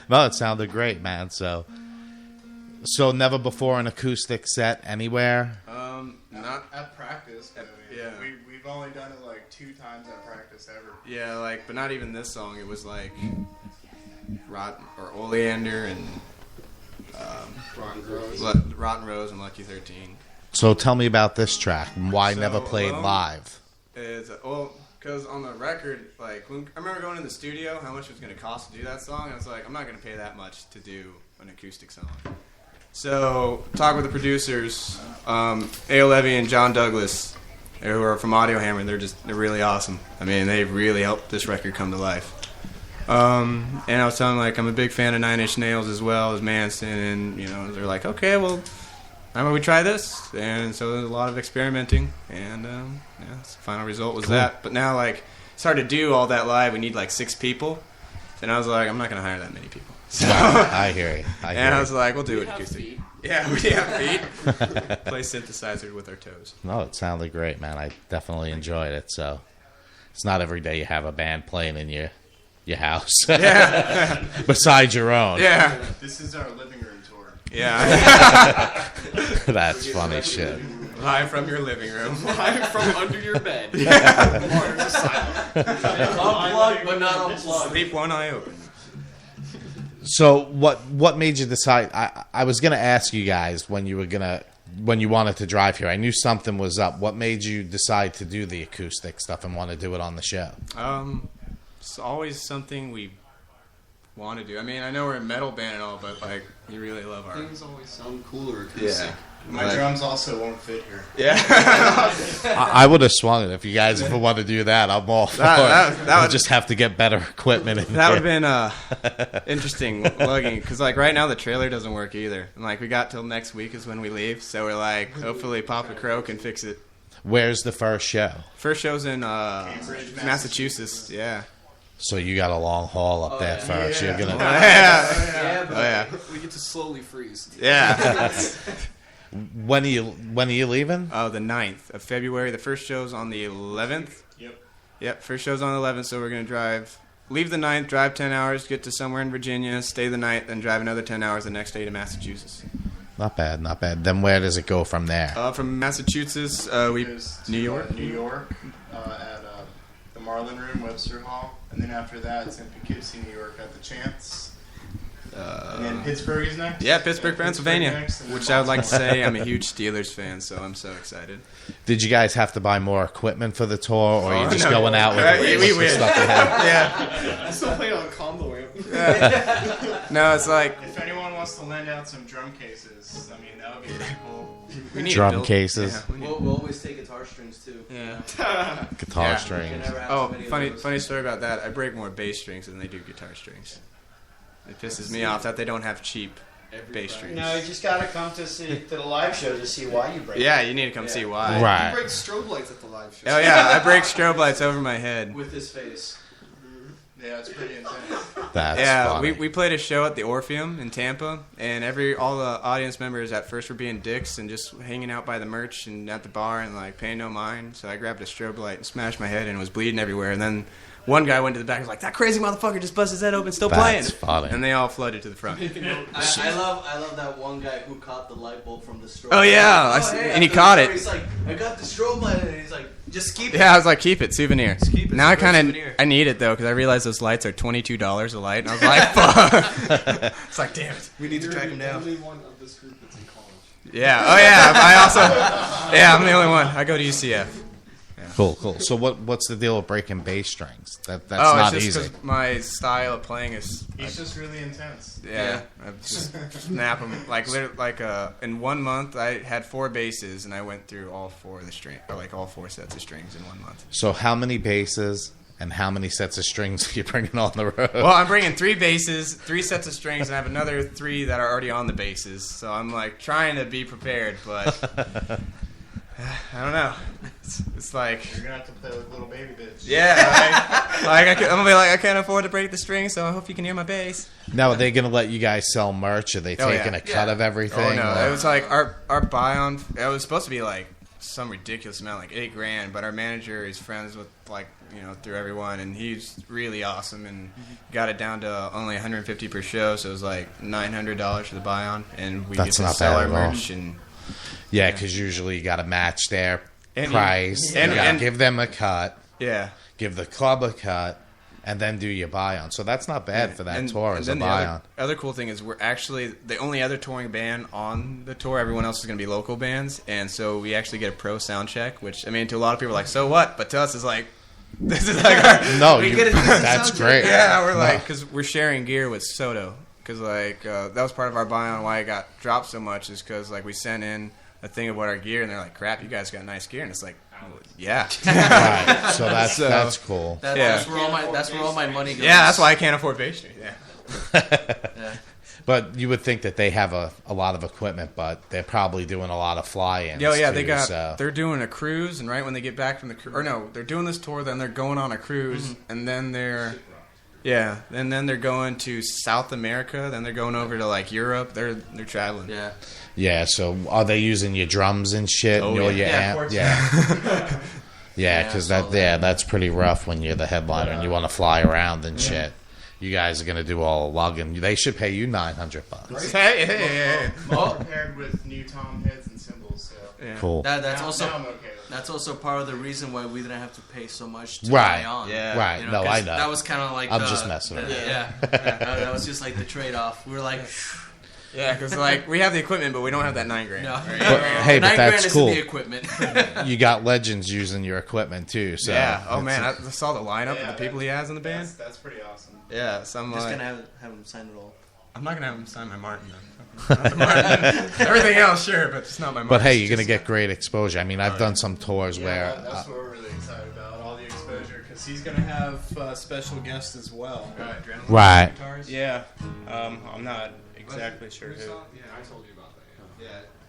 No, it sounded great, man. So never before an acoustic set anywhere? Not at practice. Yeah. We've only done it like 2 times at practice ever. Yeah, like, but not even this song. It was like Oleander and Rotten Rose and Lucky 13. So tell me about this track. Why never played live? Because on the record, like, I remember going in the studio, how much it was going to cost to do that song. I was like, I'm not going to pay that much to do an acoustic song. So, talk with the producers, A.O. Levy and John Douglas, who are from Audio Hammer. They're really awesome. I mean, they really helped this record come to life. And I was telling them, like, I'm a big fan of Nine Inch Nails as well as Manson, and, you know, they're like, okay, well, how about we try this? And so there's a lot of experimenting, and the final result was that. But now, like, it's hard to do all that live. We need, like, 6 people. And I was like, I'm not going to hire that many people. So, I hear you. I was like, we'll do it acoustic. Yeah, we have feet. Play synthesizer with our toes. No, it sounded great, man. I definitely enjoyed it. So it's not every day you have a band playing in your house. Yeah. Besides your own. Yeah. This is our living room tour. Yeah. That's funny shit. Live from your living room. Live from under your bed. Martyrs Asylum. Unplugged, but not unplugged. Sleep one eye open. So what made you decide? I was gonna ask you guys when you wanted to drive here. I knew something was up. What made you decide to do the acoustic stuff and want to do it on the show? It's always something we want to do. I mean, I know we're a metal band and all, but like, you really love our things always sound cooler acoustic. Yeah. My drums also won't fit here. Yeah. I would have swung it if you guys ever want to do that. I'm all for it. That would just have to get better equipment. That would have been interesting lugging, because like right now the trailer doesn't work either. And like we got till next week is when we leave, so we're like, hopefully Papa Crow can fix it. Where's the first show? First show's in Massachusetts. Yeah. So you got a long haul up there first. Yeah. You're gonna. Yeah, but we get to slowly freeze. Yeah. When are you leaving? Oh, the 9th of February. The first show's on the 11th. Yep, first show's on the 11th, so we're going to leave the 9th, drive 10 hours, get to somewhere in Virginia, stay the night, then drive another 10 hours the next day to Massachusetts. Not bad, not bad. Then where does it go from there? From Massachusetts, New York. New York, at the Marlin Room, Webster Hall. And then after that, it's in Poughkeepsie, New York at the Chance. And then Pittsburgh is next? Yeah, Pittsburgh, Pennsylvania. Next, which I would like to say I'm a huge Steelers fan, so I'm so excited. Did you guys have to buy more equipment for the tour, or are you just going out with we the stuff you have? Yeah. I'm still playing on combo amp. No, it's like... If anyone wants to lend out some drum cases, I mean, that would be pretty cool. We need Drum cases. Yeah, We'll always take guitar strings, too. Yeah. Guitar strings. Oh, funny story about that. I break more bass strings than they do guitar strings. It pisses me off that they don't have cheap bass strings. No, you just gotta come to the live show to see why you break. Yeah, you need to come see why. Right. You break strobe lights at the live show. Oh yeah, I break strobe lights over my head. With his face. Yeah, it's pretty intense. That's funny. we played a show at the Orpheum in Tampa, and all the audience members at first were being dicks and just hanging out by the merch and at the bar and like paying no mind. So I grabbed a strobe light and smashed my head and it was bleeding everywhere. And then one guy went to the back and was like, "That crazy motherfucker just busted his head open, still playing." That's funny. And they all flooded to the front. I love that one guy who caught the light bulb from the strobe. Oh yeah, and he caught it. He's like, I got the strobe light, and he's like, just keep it. Yeah, I was like, keep it, souvenir. Just keep it. Now Souvenir. I need it though because I realized those lights are $22 a light, and I was like, fuck. It's like, damn it. We need to track him down. You're the only one of this group that's in college. Yeah. Oh yeah. I'm the only one. I go to UCF. Cool. So what's the deal with breaking bass strings? That's it's not just easy. 'cause my style of playing is. He's just really intense. Yeah. I just snap them in 1 month. I had 4 basses and I went through all 4 of the string, or like all 4 sets of strings in 1 month. So how many basses and how many sets of strings are you bringing on the road? Well, I'm bringing 3 basses, 3 sets of strings, and I have another 3 that are already on the basses. So I'm like trying to be prepared, but. I don't know. It's like you're gonna have to play like little baby bitch. Yeah, I'm gonna be like, I can't afford to break the string, so I hope you can hear my bass. Now, are they gonna let you guys sell merch? Are they taking a cut of everything? Oh no, it was like our buy on. It was supposed to be like some ridiculous amount, like $8,000. But our manager is friends with through everyone, and he's really awesome and got it down to only $150 per show. So it was like $900 for the buy-on, and we That's get to not sell bad our at all. merch. And Yeah, because usually you got to match their And- price. and- you got to and- give them a cut, yeah. give the club a cut, and then do your buy-on. So that's not bad for that tour as a then the buy-on. other cool thing is we're actually the only other touring band on the tour. Everyone else is going to be local bands, and so we actually get a pro sound check. Which, I mean, to a lot of people, like, so what? But to us, it's like, this is like our... No, We get a decent that's sound great. Yeah, we're No. like, because we're sharing gear with Soto. Because, that was part of our buy-on, why it got dropped so much, is because, we sent in a thing about our gear, and they're like, crap, you guys got nice gear. And it's like, yeah. Right, so that's cool. That's where all my money goes. Yeah, that's why I can't afford Bay Street. Yeah. Yeah. But you would think that they have a lot of equipment, but they're probably doing a lot of fly-ins. Yeah, too, they're doing a cruise, and right when they get back from the cruise, or no, they're doing this tour, then they're going on a cruise, and then they're going to South America, then they're going over to Europe. They're traveling. Yeah. Yeah, so are they using your drums and shit? Oh, and all yeah. your Yeah, amp? of course. Yeah. Yeah, because I saw that. that's pretty rough when you're the headliner and you want to fly around and shit. You guys are going to do all the lugging. They should pay you $900. Hey. All prepared with new tom heads and cymbals. So Yeah. Cool. That's now also I'm okay with it. that's also part of the reason why we didn't have to pay so much to Right. buy on. Yeah. Right. You know, No, 'cause I know. That was kind of like I'm just messing with you. Yeah. That was just like the trade-off. We were like, Yeah, because we have the equipment, but we don't have that $9,000. no. Right? But, hey, but $9,000 that's is cool. the equipment. You got legends using your equipment too. So Yeah. Oh it's- man, I saw the lineup Yeah, of the people he has in the band. That's pretty awesome. Yeah, so I'm Just like, gonna have them sign it all. I'm not gonna have him sign my Martin though. Not the Martin. Everything else, sure, but it's not my Martin. But hey, you're It's gonna just- get great exposure. I mean, I've done some tours Yeah, where that's what we're really excited about, all the exposure, because he's going to have special guests as well. Adrenaline Right. guitars. Yeah, I'm not exactly sure who. Yeah, I told you about that. Yeah.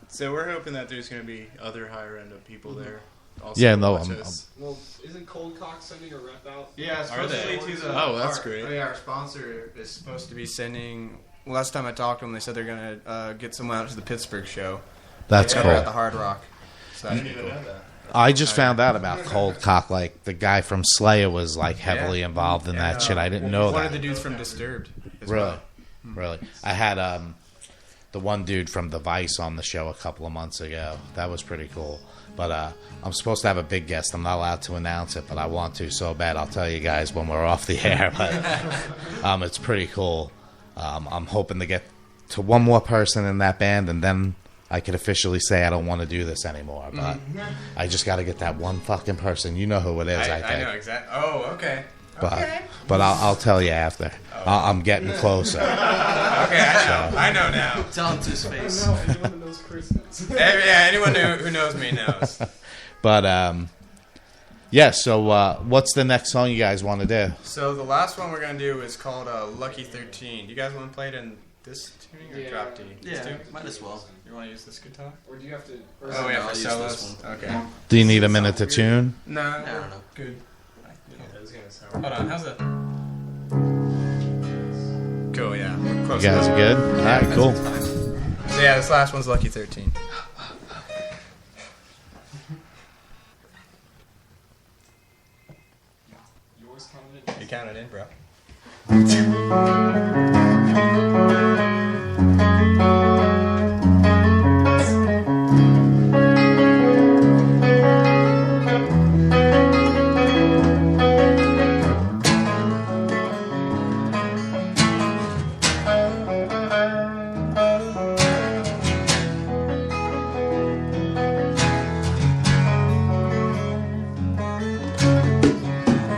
So we're hoping that there's going to be other higher end of people there. Also Yeah, to no, watch I'm- us. Well, isn't Cold Cock sending a rep out? Yeah, Are they? supposedly to the. Oh, that's great. Oh yeah, our sponsor is supposed to be sending. Well, last time I talked to them, they said they're gonna get someone out to the Pittsburgh show. that's Yeah, cool. we're at the Hard Rock. So I that'd didn't be even cool. know that. I just found out about Cold Cock. Like the guy from Slayer was like heavily involved in that And, shit. I didn't know One of that. the dudes from Disturbed. As Really, well. really. I had the one dude from The Vice on the show a couple of months ago. That was pretty cool. But I'm supposed to have a big guest. I'm not allowed to announce it, but I want to so bad. I'll tell you guys when we're off the air. But it's pretty cool. I'm hoping to get to one more person in that band, and then I could officially say I don't want to do this anymore. But I just got to get that one fucking person. You know who it is, I think. I know exactly. Oh, okay. But I'll tell you after. I'm getting closer. Okay, I know now. Tell him to his face. No, anyone that knows Chris knows. Yeah, anyone who knows me knows. But yeah. So what's the next song you guys want to do? So the last one we're gonna do is called Lucky 13. You guys want to play it in this tuning or Yeah. drop D? This Yeah, tune? might as well. You want to use this guitar? Or do you have to? Oh No, yeah, I'll for use solos. this one. Okay. Do you need a minute to tune? No, I don't know. good. That was gonna sound Hold on, how's that? Cool, yeah. We're You close guys enough. are good. All right, That's cool. fine. So yeah, this last one's Lucky 13. Yours counted. You counted in, bro.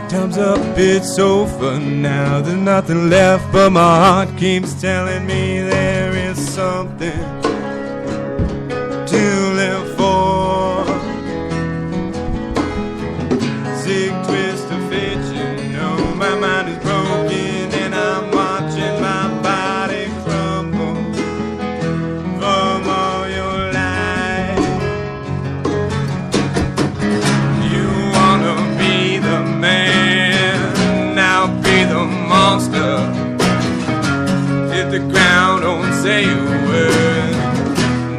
Time's up, it's over now. There's nothing left, but my heart keeps telling me there is something to live for. Sick twist of fate, you know my mind is broken, and I'm watching my body crumble from all your lies. You wanna be the man, now be the monster. Hit the ground, don't say a word,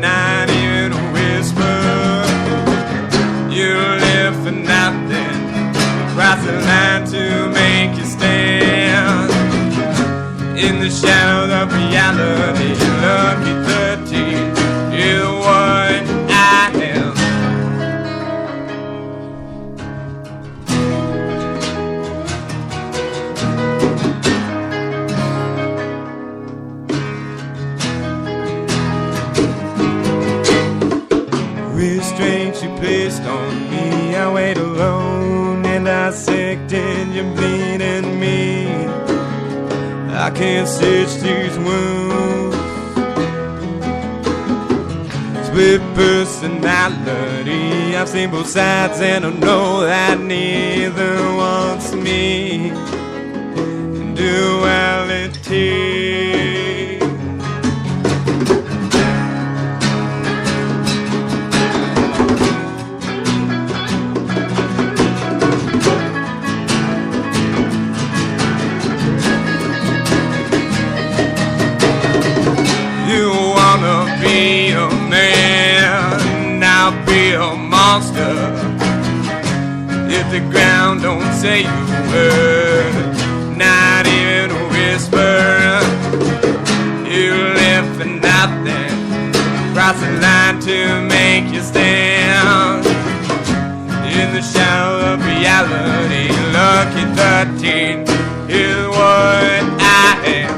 not even a whisper. In the shadow of reality, lucky 13 is what I am. Restraint you placed on me, I wait alone and dissect in your bleeding me. I can't stitch these wounds. Split personality, I've seen both sides and I know that neither wants me. Duality. Be a man, I'll be a monster. If the ground don't say a word, not even a whisper, you live for nothing. Cross the line to make you stand. In the shadow of reality, lucky 13 is what I am.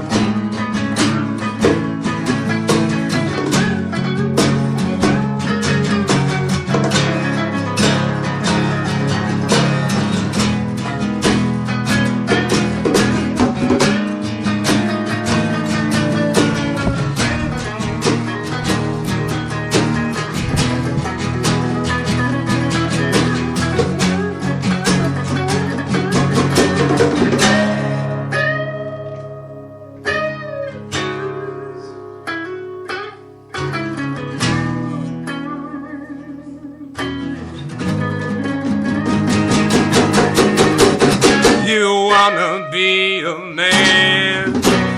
You wanna be a man,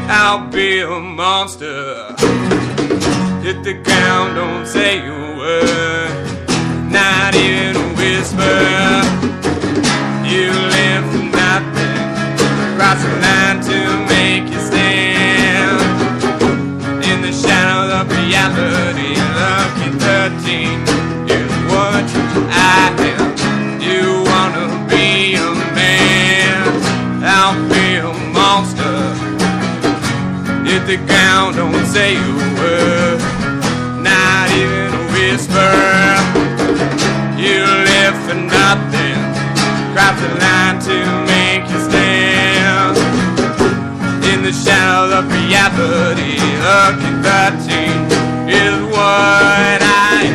I'll be a monster. Hit the ground, don't say a word, not even a whisper. You live for nothing, cross the line to make you stand. In the shadow of reality, lucky 13 is what I am. You wanna be a man, I'll be a monster. If the ground don't say a word, not even a whisper. You live for nothing, cross the line to make you stand. In the shadow of reality, lucky 13 is what I am.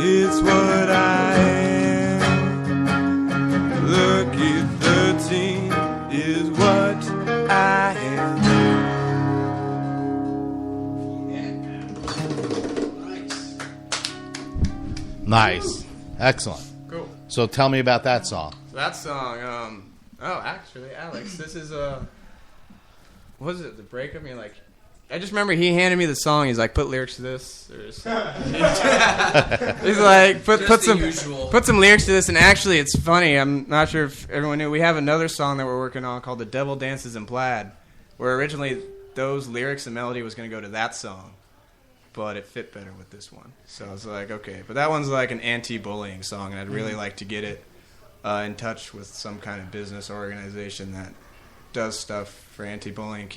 It's what I am. Lucky 13 is what I am. Nice. Excellent. Cool. So tell me about that song. So that song, actually, Alex, this is, what was it, the breakup? I mean, like, I just remember he handed me the song. He's like, put lyrics to this. Or he's like, put some lyrics to this. And actually, it's funny. I'm not sure if everyone knew. We have another song that we're working on called The Devil Dances in Plaid, where originally those lyrics and melody was going to go to that song, but it fit better with this one. So I was like, okay. But that one's like an anti-bullying song, and I'd really like to get it in touch with some kind of business organization that does stuff for anti-bullying.